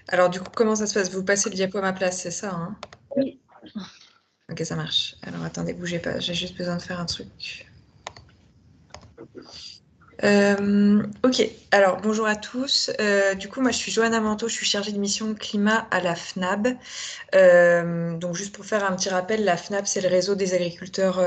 Alors, du coup, comment ça se passe? Vous passez le diapo à ma place, c'est ça, hein? Oui. Ok, ça marche. Alors, attendez, bougez pas. J'ai juste besoin de faire un truc. Ok, alors bonjour à tous. Du coup, moi je suis Johanna Manteau, je suis chargée de mission climat à la FNAB. Donc juste pour faire un petit rappel, la FNAB c'est le réseau des agriculteurs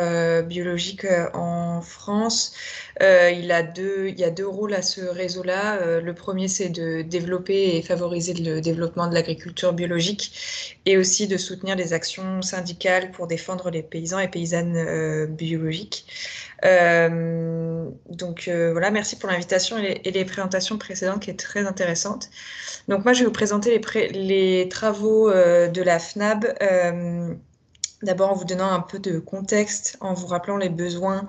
biologiques en France. Il y a deux rôles à ce réseau-là. Le premier c'est de développer et favoriser le développement de l'agriculture biologique et aussi de soutenir les actions syndicales pour défendre les paysans et paysannes biologiques. Voilà, merci pour l'invitation et les présentations précédentes qui est très intéressantes. Donc moi, je vais vous présenter les travaux de la FNAB. D'abord en vous donnant un peu de contexte, en vous rappelant les besoins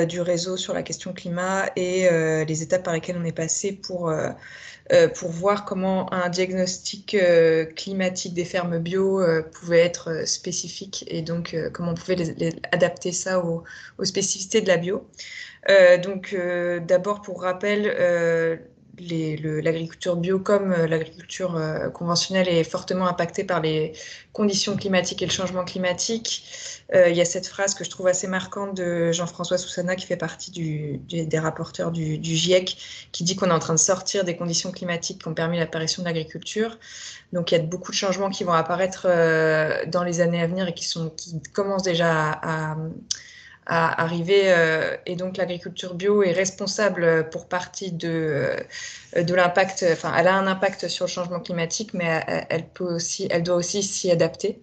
du réseau sur la question climat et les étapes par lesquelles on est passé pour voir comment un diagnostic climatique des fermes bio pouvait être spécifique et donc comment on pouvait adapter ça aux spécificités de la bio. D'abord, pour rappel, l'agriculture bio comme l'agriculture conventionnelle est fortement impactée par les conditions climatiques et le changement climatique. Il y a cette phrase que je trouve assez marquante de Jean-François Soussana, qui fait partie des rapporteurs du GIEC, qui dit qu'on est en train de sortir des conditions climatiques qui ont permis l'apparition de l'agriculture. Donc il y a beaucoup de changements qui vont apparaître dans les années à venir et qui commencent déjà à arriver. Et donc l'agriculture bio est responsable pour partie de l'impact, enfin elle a un impact sur le changement climatique, mais elle doit aussi s'y adapter.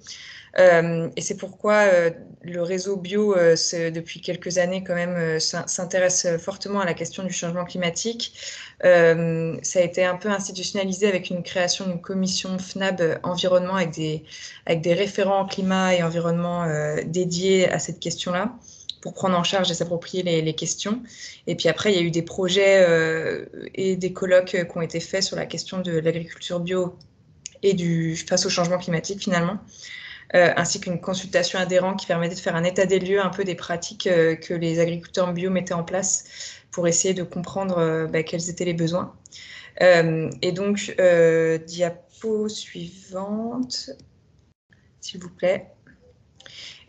Et c'est pourquoi le réseau bio, depuis quelques années quand même, s'intéresse fortement à la question du changement climatique. Ça a été un peu institutionnalisé avec une création d'une commission FNAB environnement avec des référents climat et environnement dédiés à cette question-là, pour prendre en charge et s'approprier les questions. Et puis après, il y a eu des projets et des colloques qui ont été faits sur la question de l'agriculture bio et face au changement climatique finalement. Ainsi qu'une consultation adhérente qui permettait de faire un état des lieux un peu des pratiques que les agriculteurs bio mettaient en place pour essayer de comprendre quels étaient les besoins. Et donc, diapo suivante, s'il vous plaît.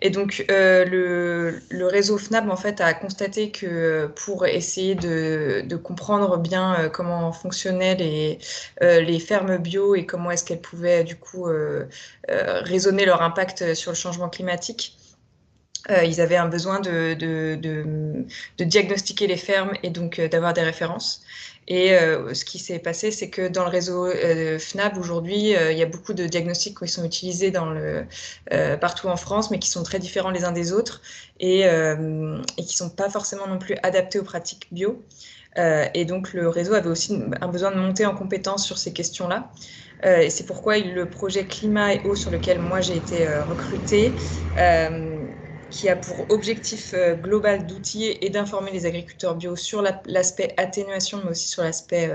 Et donc, le réseau FNAB, en fait, a constaté que pour essayer de comprendre bien comment fonctionnaient les fermes bio et comment est-ce qu'elles pouvaient, du coup, raisonner leur impact sur le changement climatique, ils avaient un besoin de diagnostiquer les fermes et donc d'avoir des références. Et ce qui s'est passé, c'est que dans le réseau FNAB, aujourd'hui, il y a beaucoup de diagnostics qui sont utilisés partout en France, mais qui sont très différents les uns des autres et qui ne sont pas forcément non plus adaptés aux pratiques bio. Et donc, le réseau avait aussi un besoin de monter en compétence sur ces questions-là. Et c'est pourquoi le projet Climat et eau, sur lequel moi j'ai été recrutée, qui a pour objectif global d'outiller et d'informer les agriculteurs bio sur l'aspect atténuation, mais aussi sur l'aspect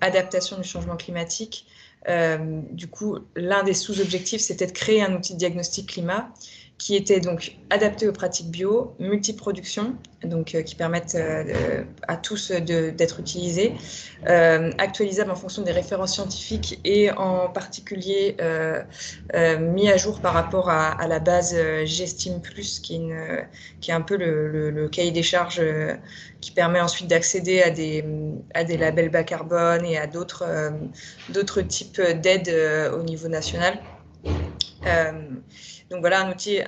adaptation du changement climatique. Du coup, l'un des sous-objectifs, c'était de créer un outil de diagnostic climat qui était donc adapté aux pratiques bio, multiproduction, donc qui permettent à tous d'être utilisés, actualisable en fonction des références scientifiques et en particulier mis à jour par rapport à la base Gestime Plus, qui est un peu le cahier des charges qui permet ensuite d'accéder à des labels bas carbone et à d'autres types d'aides au niveau national. Donc voilà, un outil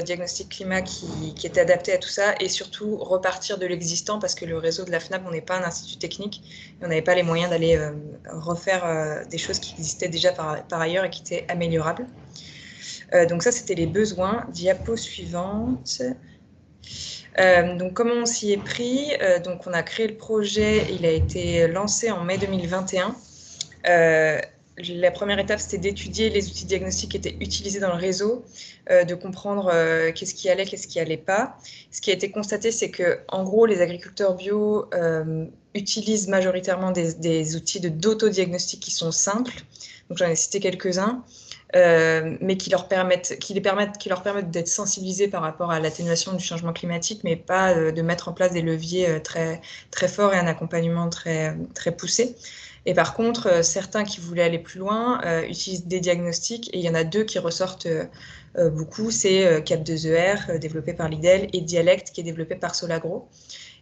diagnostic climat qui est adapté à tout ça et surtout repartir de l'existant, parce que le réseau de la FNAB, on n'est pas un institut technique et on n'avait pas les moyens d'aller refaire des choses qui existaient déjà par ailleurs et qui étaient améliorables. Donc ça, c'était les besoins. Diapo suivante. Donc comment on s'y est pris? Donc on a créé le projet, il a été lancé en mai 2021. La première étape, c'était d'étudier les outils diagnostiques qui étaient utilisés dans le réseau, de comprendre qu'est-ce qui allait, qu'est-ce qui allait pas. Ce qui a été constaté, c'est que, en gros, les agriculteurs bio utilisent majoritairement des outils d'autodiagnostic qui sont simples. Donc j'en ai cité quelques-uns. Mais qui leur permettent d'être sensibilisés par rapport à l'atténuation du changement climatique, mais pas de mettre en place des leviers très, très forts et un accompagnement très, très poussé. Et par contre, certains qui voulaient aller plus loin utilisent des diagnostics, et il y en a deux qui ressortent beaucoup, c'est Cap2ER, développé par Lidl, et Dialect, qui est développé par Solagro.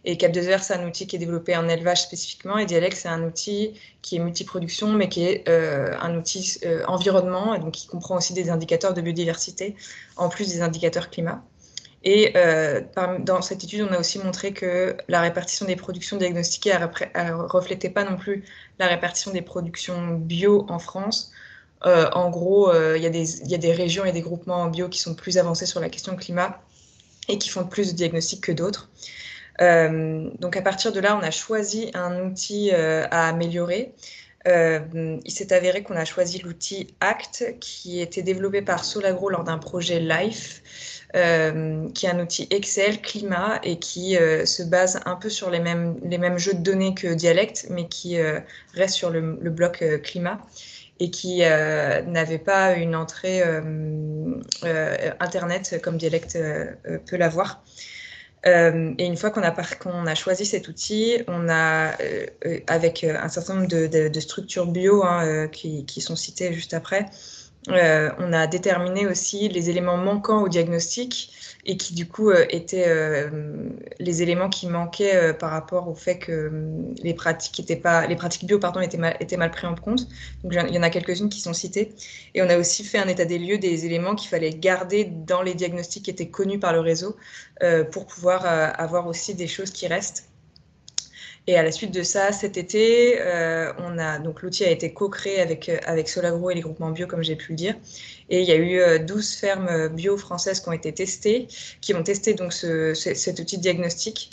Et Cap2ER, c'est un outil qui est développé en élevage spécifiquement, et Dialect, c'est un outil qui est multiproduction, mais qui est un outil environnement, et donc qui comprend aussi des indicateurs de biodiversité, en plus des indicateurs climat. Et dans cette étude, on a aussi montré que la répartition des productions diagnostiquées ne reflétait pas non plus la répartition des productions bio en France. En gros, il y a des régions et des groupements en bio qui sont plus avancés sur la question climat et qui font plus de diagnostics que d'autres. Donc à partir de là, on a choisi un outil à améliorer. Il s'est avéré qu'on a choisi l'outil ACT, qui était développé par Solagro lors d'un projet LIFE, qui est un outil Excel climat et qui se base un peu sur les mêmes jeux de données que Dialect, mais qui reste sur le bloc climat, et qui n'avait pas une entrée Internet comme Dialect peut l'avoir. Et une fois qu'on a choisi cet outil, on a, avec un certain nombre de structures bio qui sont citées juste après, on a déterminé aussi les éléments manquants au diagnostic et qui du coup étaient les éléments qui manquaient par rapport au fait que les pratiques bio étaient mal prises en compte. Donc il y en a quelques-unes qui sont citées. Et on a aussi fait un état des lieux des éléments qu'il fallait garder dans les diagnostics qui étaient connus par le réseau pour pouvoir avoir aussi des choses qui restent. Et à la suite de ça, cet été, donc l'outil a été co-créé avec Solagro et les groupements bio, comme j'ai pu le dire. Et il y a eu 12 fermes bio françaises qui ont été testées, qui ont testé donc cet outil de diagnostic.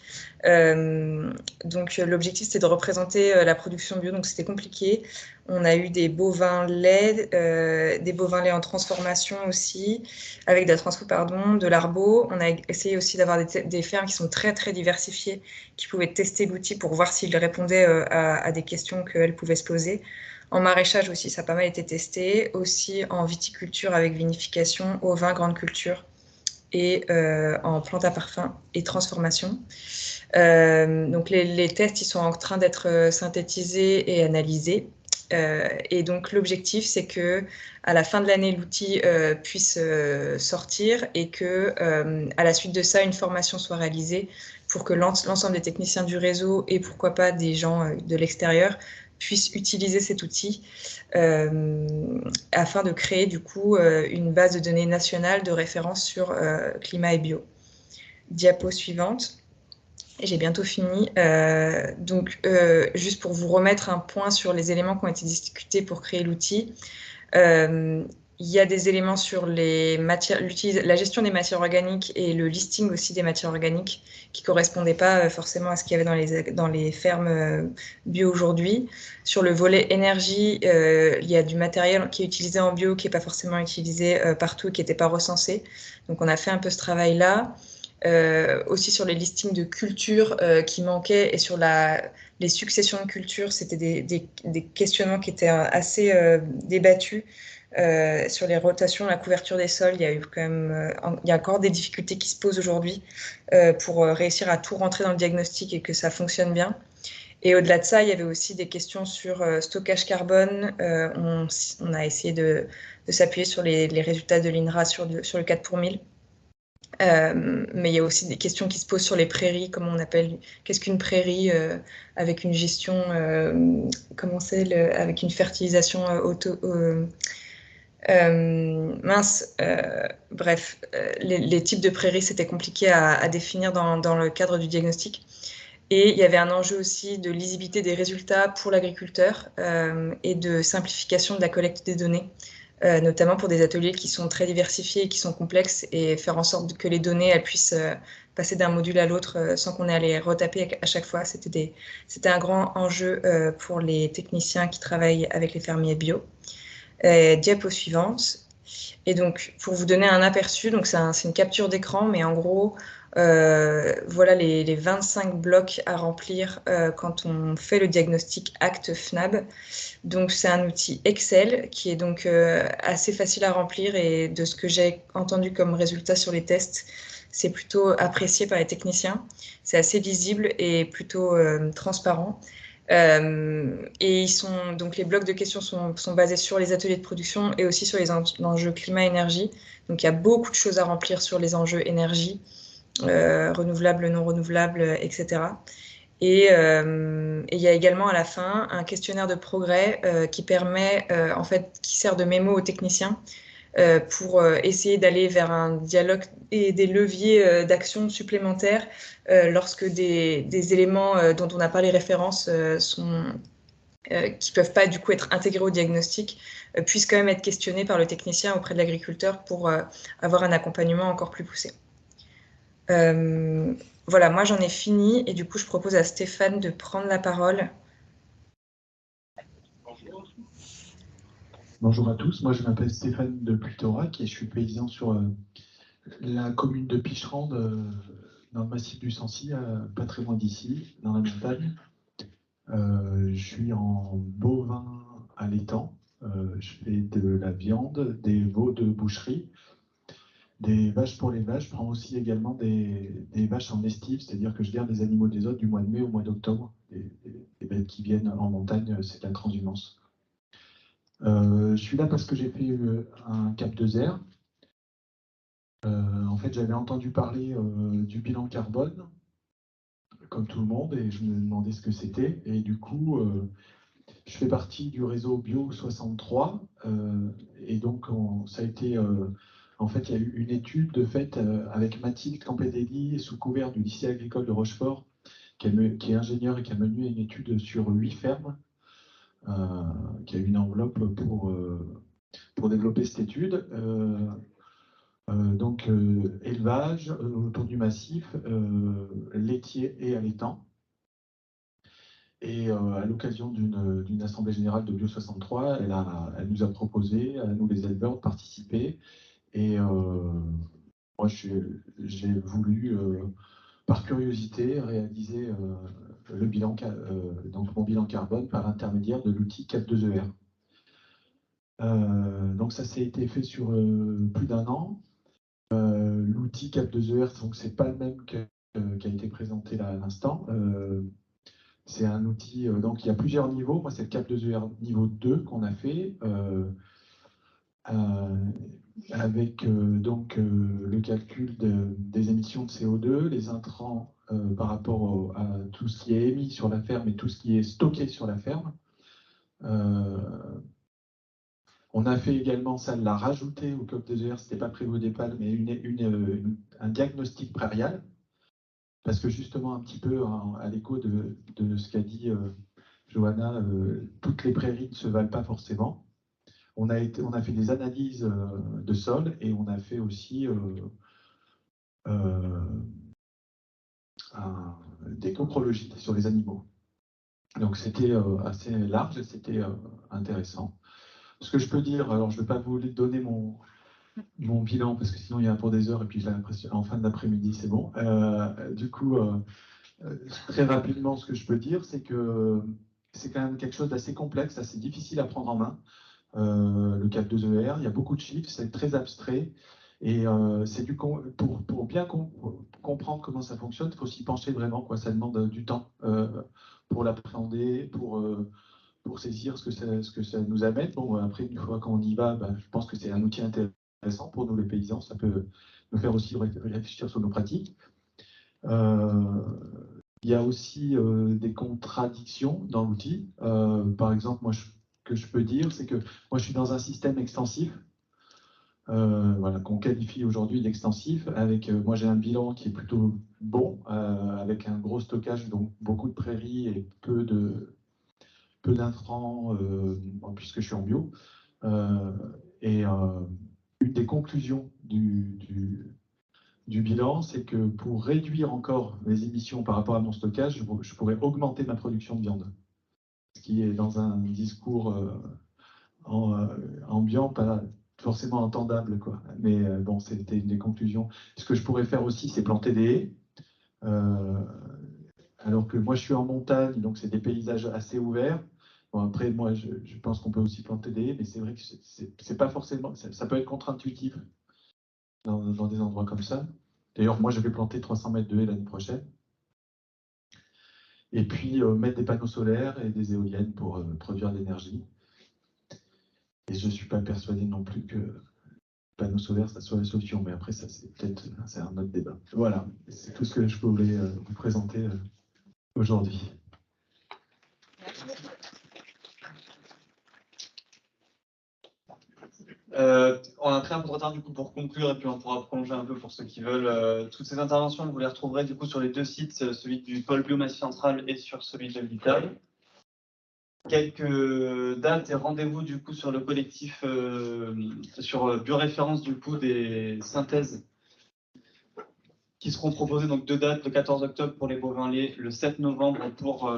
Donc l'objectif, c'était de représenter la production bio, donc c'était compliqué. On a eu des bovins laits en transformation aussi, avec de la transfo, de l'arbo. On a essayé aussi d'avoir des fermes qui sont très, très diversifiées, qui pouvaient tester l'outil pour voir s'il répondait à des questions qu'elles pouvaient se poser. En maraîchage aussi, ça a pas mal été testé. Aussi en viticulture avec vinification, au vin, grande culture, et en plantes à parfum et transformation. Donc les tests, ils sont en train d'être synthétisés et analysés. Et donc l'objectif, c'est que à la fin de l'année, l'outil puisse sortir et que à la suite de ça, une formation soit réalisée pour que l'ensemble des techniciens du réseau et pourquoi pas des gens de l'extérieur puissent utiliser cet outil afin de créer du coup une base de données nationale de référence sur climat et bio. Diapo suivante. Et j'ai bientôt fini. Juste pour vous remettre un point sur les éléments qui ont été discutés pour créer l'outil, il y a des éléments sur la gestion des matières organiques et le listing aussi des matières organiques qui ne correspondaient pas forcément à ce qu'il y avait dans les fermes bio aujourd'hui. Sur le volet énergie, il y a du matériel qui est utilisé en bio qui n'est pas forcément utilisé partout, qui n'était pas recensé. Donc on a fait un peu ce travail-là. Aussi sur les listings de cultures qui manquaient et sur les successions de cultures, c'était des questionnements qui étaient assez débattus. Sur les rotations, la couverture des sols, il y a encore des difficultés qui se posent aujourd'hui pour réussir à tout rentrer dans le diagnostic et que ça fonctionne bien. Et au-delà de ça, il y avait aussi des questions sur stockage carbone. On a essayé de s'appuyer sur les résultats de l'INRA sur le 4 pour 1000. Mais il y a aussi des questions qui se posent sur les prairies, qu'est-ce qu'une prairie avec une gestion, avec une fertilisation bref, les types de prairies, c'était compliqué à définir dans le cadre du diagnostic. Et il y avait un enjeu aussi de lisibilité des résultats pour l'agriculteur et de simplification de la collecte des données. Notamment pour des ateliers qui sont très diversifiés et qui sont complexes, et faire en sorte que les données elles puissent passer d'un module à l'autre sans qu'on ait à les retaper à chaque fois. C'était un grand enjeu pour les techniciens qui travaillent avec les fermiers bio. Diapo suivante. Et donc, pour vous donner un aperçu, donc c'est une capture d'écran, mais en gros, voilà les 25 blocs à remplir quand on fait le diagnostic ACT FNAB. Donc, c'est un outil Excel qui est donc assez facile à remplir, et de ce que j'ai entendu comme résultat sur les tests, c'est plutôt apprécié par les techniciens. C'est assez lisible et plutôt transparent. Et donc les blocs de questions sont basés sur les ateliers de production et aussi sur les enjeux climat-énergie. Donc il y a beaucoup de choses à remplir sur les enjeux énergie, renouvelables, non renouvelables, etc. Et il y a également à la fin un questionnaire de progrès qui permet, en fait, qui sert de mémo aux techniciens pour essayer d'aller vers un dialogue et des leviers d'action supplémentaires lorsque des éléments dont on n'a pas les références qui ne peuvent pas du coup être intégrés au diagnostic puissent quand même être questionnés par le technicien auprès de l'agriculteur pour avoir un accompagnement encore plus poussé. Voilà, moi j'en ai fini et du coup je propose à Stéphane de prendre la parole. Bonjour à tous, moi je m'appelle Stéphane de Puytorac et je suis paysan sur la commune de Picherande, dans le massif du Sancy, pas très loin d'ici, dans la montagne. Je suis en bovin à l'étang, je fais de la viande, des veaux de boucherie, des vaches pour les vaches, je prends aussi également des vaches en estive, c'est-à-dire que je garde des animaux des autres du mois de mai au mois d'octobre, des bêtes qui viennent en montagne, c'est de la transhumance. Je suis là parce que j'ai fait un Cap 2R. En fait, j'avais entendu parler du bilan carbone, comme tout le monde, et je me demandais ce que c'était. Et du coup, je fais partie du réseau Bio 63. Et donc, ça a été... en fait, il y a eu une étude de fait avec Mathilde Campedelli, sous couvert du lycée agricole de Rochefort, qui est ingénieur et qui a mené une étude sur 8 fermes, qui a eu une enveloppe pour développer cette étude. Donc élevage autour du massif, laitier et allaitant. Et à l'occasion d'une assemblée générale de Bio 63, elle nous a proposé, à nous les éleveurs, de participer. Et moi, j'ai voulu, par curiosité, réaliser le bilan, donc mon bilan carbone par l'intermédiaire de l'outil Cap2ER. Donc ça s'est été fait sur plus d'un an. L'outil Cap2ER, donc c'est pas le même qui a été présenté là à l'instant. C'est un outil, donc il y a plusieurs niveaux. Moi, c'est le Cap2ER niveau 2 qu'on a fait, avec donc le calcul des émissions de CO2, les intrants par rapport à tout ce qui est émis sur la ferme et tout ce qui est stocké sur la ferme. On a fait également, ça l'a rajouté au Cap2ER, ce n'était pas prévu au départ, mais un diagnostic prairial, parce que justement, un petit peu à l'écho de ce qu'a dit Johanna, toutes les prairies ne se valent pas forcément. On a fait des analyses de sol et on a fait aussi des cochrologies sur les animaux. Donc c'était assez large et c'était intéressant. Ce que je peux dire, alors je ne vais pas vous donner mon bilan, parce que sinon il y a pour des heures, et puis j'ai l'impression en fin d'après-midi, c'est bon. Du coup, très rapidement, ce que je peux dire, c'est que c'est quand même quelque chose d'assez complexe, assez difficile à prendre en main, le Cap2ER. Il y a beaucoup de chiffres, c'est très abstrait, et pour bien comprendre comment ça fonctionne, il faut s'y pencher vraiment, quoi. Ça demande du temps pour l'appréhender, pour saisir ce que ça nous amène. Bon, après, une fois qu'on y va, je pense que c'est un outil intéressant pour nous les paysans. Ça peut nous faire aussi réfléchir sur nos pratiques. Il y a aussi des contradictions dans l'outil. Par exemple, moi, ce que je peux dire, c'est que moi, je suis dans un système extensif, voilà, qu'on qualifie aujourd'hui d'extensif. Moi, j'ai un bilan qui est plutôt bon, avec un gros stockage, donc beaucoup de prairies et peu d'intrants, puisque je suis en bio. Une des conclusions du bilan, c'est que pour réduire encore les émissions par rapport à mon stockage, je pourrais augmenter ma production de viande. Ce qui est dans un discours ambiant, pas forcément entendable, quoi. Mais bon, c'était une des conclusions. Ce que je pourrais faire aussi, c'est planter des haies. Alors que moi, je suis en montagne, donc c'est des paysages assez ouverts. Bon, après, moi, je pense qu'on peut aussi planter des haies, mais c'est vrai que c'est pas forcément... Ça peut être contre-intuitif dans des endroits comme ça. D'ailleurs, moi, je vais planter 300 mètres de haies l'année prochaine. Et puis mettre des panneaux solaires et des éoliennes pour produire de l'énergie. Et je ne suis pas persuadé non plus que les panneaux solaires, ça soit la solution. Mais après, ça, c'est un autre débat. Voilà, c'est tout ce que je voulais vous présenter aujourd'hui. On a pris un peu de retard du coup pour conclure et puis on pourra prolonger un peu pour ceux qui veulent. Toutes ces interventions, vous les retrouverez du coup sur les deux sites, celui du pôle biomasse centrale et sur celui de l'ITAB. Quelques dates et rendez-vous du coup sur le collectif, sur bioréférence du coup des synthèses qui seront proposées, donc deux dates, le 14 octobre pour les bovins laits, le 7 novembre pour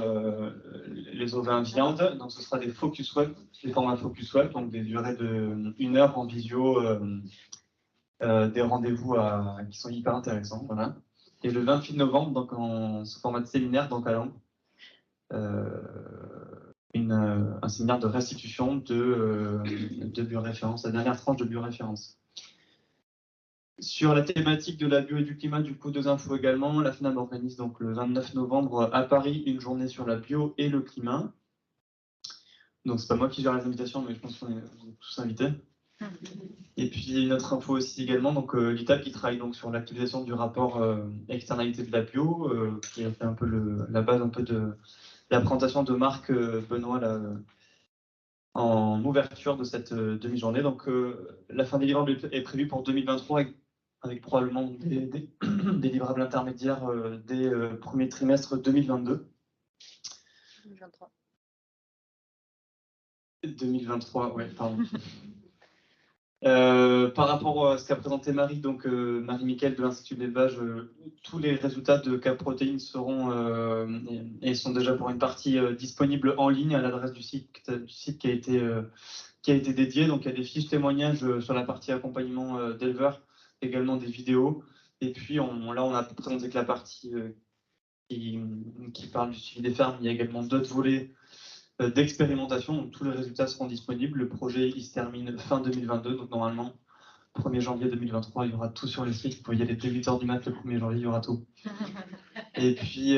les ovins viande. Donc ce sera des focus web, des formats focus web, donc des durées de 1 heure en visio, des rendez-vous qui sont hyper intéressants. Voilà. Et le 28 novembre, donc sous format de séminaire, donc à Londres, un séminaire de restitution de bioréférence, la dernière tranche de bioréférence. Sur la thématique de la bio et du climat, du coup, 2 infos également. La FNAM organise donc le 29 novembre à Paris une journée sur la bio et le climat. Donc, c'est pas moi qui gère les invitations, mais je pense qu'on est tous invités. Et puis, une autre info aussi également, donc l'ITAB qui travaille donc sur l'actualisation du rapport externalité de la bio, qui a fait un peu la base un peu de la présentation de Marc Benoît là, en ouverture de cette demi-journée. Donc, la fin des livrables est prévue pour 2023 avec probablement des livrables intermédiaires dès premier trimestre 2022. 2023. 2023, ouais, pardon. Par rapport à ce qu'a présenté Marie, donc Marie-Michel de l'Institut d'élevage, tous les résultats de Caprotéines seront et sont déjà pour une partie disponibles en ligne à l'adresse du site qui a été dédié. Donc il y a des fiches témoignages sur la partie accompagnement d'éleveurs, également des vidéos. Et puis là, on a présenté que la partie qui parle du suivi des fermes. Il y a également d'autres volets d'expérimentation, donc tous les résultats seront disponibles. Le projet il se termine fin 2022, donc normalement 1er janvier 2023, il y aura tout sur le site. Vous pouvez y aller dès 8h du mat le 1er janvier, il y aura tout. Et puis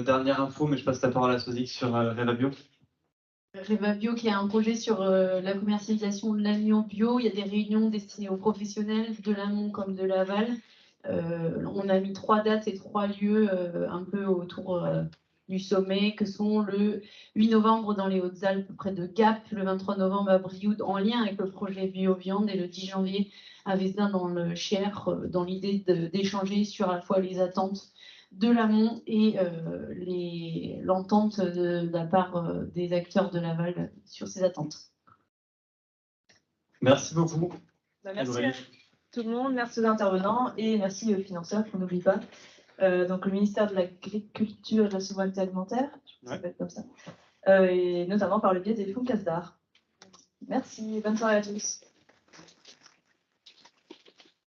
dernière info, mais je passe la parole à Sozik sur Revabio. Revabio qui est un projet sur la commercialisation de l'amidon bio. Il y a des réunions destinées aux professionnels de l'amont comme de l'aval. On a mis 3 dates et 3 lieux un peu autour du sommet, que sont le 8 novembre dans les Hautes-Alpes près de Gap, le 23 novembre à Brioude en lien avec le projet Bio-Viande et le 10 janvier à Vézelin dans le Cher, dans l'idée d'échanger sur à la fois les attentes de l'amont et l'entente de la part des acteurs de l'aval sur ces attentes. Merci beaucoup. Merci à tout le monde, merci aux intervenants et merci aux financeurs qu'on n'oublie pas. Donc le ministère de l'Agriculture et de la Souveraineté Alimentaire, ça s'appelle comme ça, et notamment par le biais des fonds CASDAR. Merci, bonne soirée à tous.